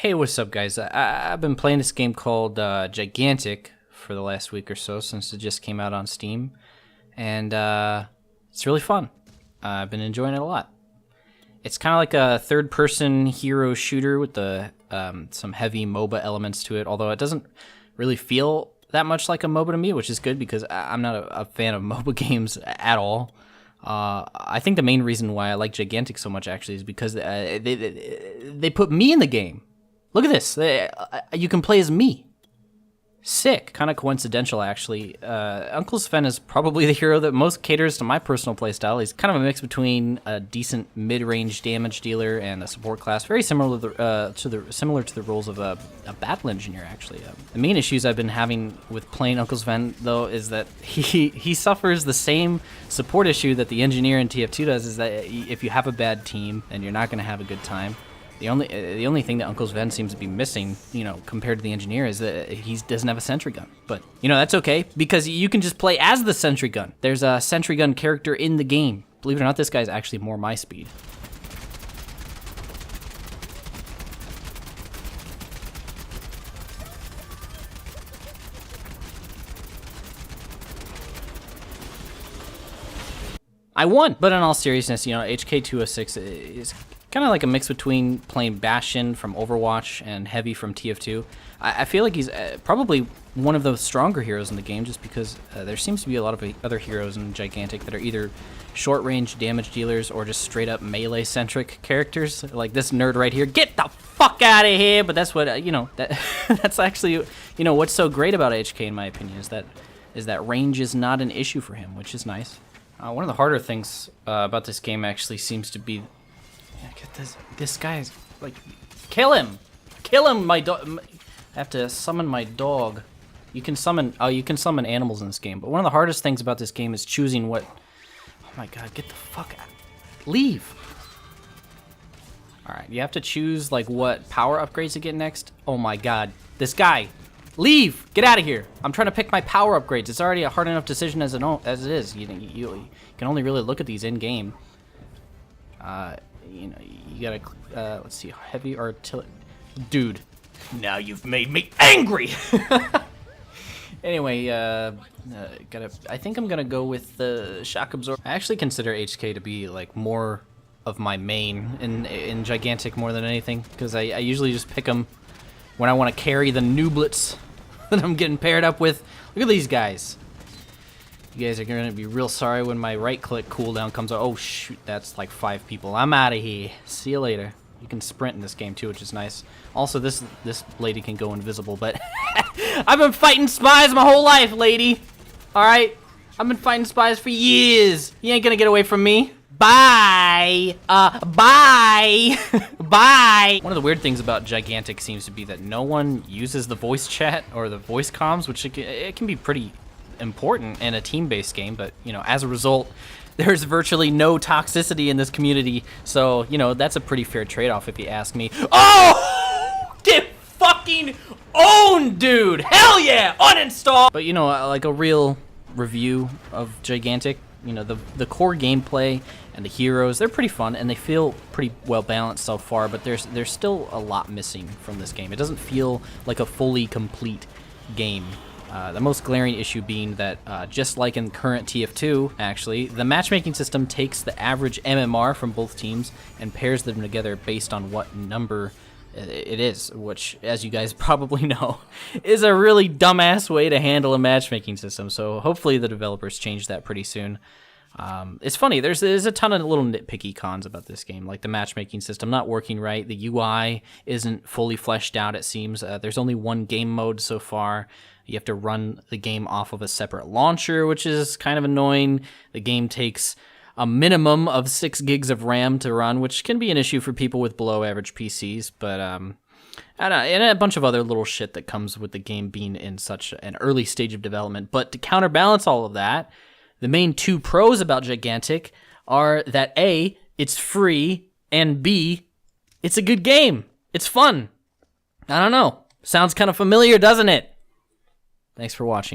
Hey, what's up, guys? I've been playing this game called Gigantic for the last week or so since it just came out on Steam, and it's really fun. I've been enjoying it a lot. It's kind of like a third-person hero shooter with some heavy MOBA elements to it, although it doesn't really feel that much like a MOBA to me, which is good because I'm not a fan of MOBA games at all. I think the main reason why I like Gigantic so much actually is because they put me in the game. Look at this. You can play as me. Sick. Kind of coincidental, actually. Uncle SVEN is probably the hero that most caters to my personal playstyle. He's kind of a mix between a decent mid-range damage dealer and a support class, very similar to the roles of a battle engineer, actually. The main issues I've been having with playing Uncle SVEN, though, is that he suffers the same support issue that the engineer in TF2 does, is that if you have a bad team, then you're not going to have a good time. The only thing that Uncle SVEN seems to be missing, compared to the engineer, is that he doesn't have a sentry gun. But, that's okay, because you can just play as the sentry gun. There's a sentry gun character in the game. Believe it or not, this guy's actually more my speed. I won! But in all seriousness, HK206 is kind of like a mix between playing Bastion from Overwatch and Heavy from TF2. I feel like he's probably one of the stronger heroes in the game, just because there seems to be a lot of other heroes in Gigantic that are either short-range damage dealers or just straight-up melee-centric characters, like this nerd right here. Get the fuck out of here! But that's what, that's actually, what's so great about HK, in my opinion, is that range is not an issue for him, which is nice. One of the harder things about this game actually seems to be... Get this guy's, kill him! Kill him, my dog! I have to summon my dog. You can summon animals in this game, but one of the hardest things about this game is choosing what... Oh my god, get the fuck out. Leave! Alright, you have to choose, what power upgrades to get next. Oh my god, this guy! Leave! Get out of here! I'm trying to pick my power upgrades. It's already a hard enough decision as it is. You can only really look at these in-game. You gotta, let's see, heavy artillery. Dude, now you've made me angry! Anyway, I think I'm gonna go with the shock absorber. I actually consider HK to be, more of my main in Gigantic more than anything, because I usually just pick him when I want to carry the nooblets that I'm getting paired up with. Look at these guys. You guys are going to be real sorry when my right-click cooldown comes out. Oh, shoot, that's 5 people. I'm out of here. See you later. You can sprint in this game, too, which is nice. Also, this lady can go invisible, but... I've been fighting spies my whole life, lady. All right? I've been fighting spies for years. You ain't going to get away from me. Bye! Bye! Bye! One of the weird things about Gigantic seems to be that no one uses the voice chat or the voice comms, which it can be pretty important in a team-based game, but, as a result, there's virtually no toxicity in this community, so, that's a pretty fair trade-off if you ask me. Oh! Get fucking owned, dude! Hell yeah! Uninstall! But, a real review of Gigantic, the core gameplay and the heroes, they're pretty fun, and they feel pretty well balanced so far, but there's still a lot missing from this game. It doesn't feel like a fully complete game. The most glaring issue being that, just like in current TF2, actually, the matchmaking system takes the average MMR from both teams and pairs them together based on what number it is, which, as you guys probably know, is a really dumbass way to handle a matchmaking system, so hopefully the developers change that pretty soon. It's funny, there's a ton of little nitpicky cons about this game, like the matchmaking system not working right, the UI isn't fully fleshed out, it seems. There's only one game mode so far. You have to run the game off of a separate launcher, which is kind of annoying. The game takes a minimum of 6 gigs of RAM to run, which can be an issue for people with below average PCs, but I don't know, and a bunch of other little shit that comes with the game being in such an early stage of development. But to counterbalance all of that, the main 2 pros about Gigantic are that A, it's free, and B, it's a good game. It's fun. I don't know. Sounds kind of familiar, doesn't it? Thanks for watching.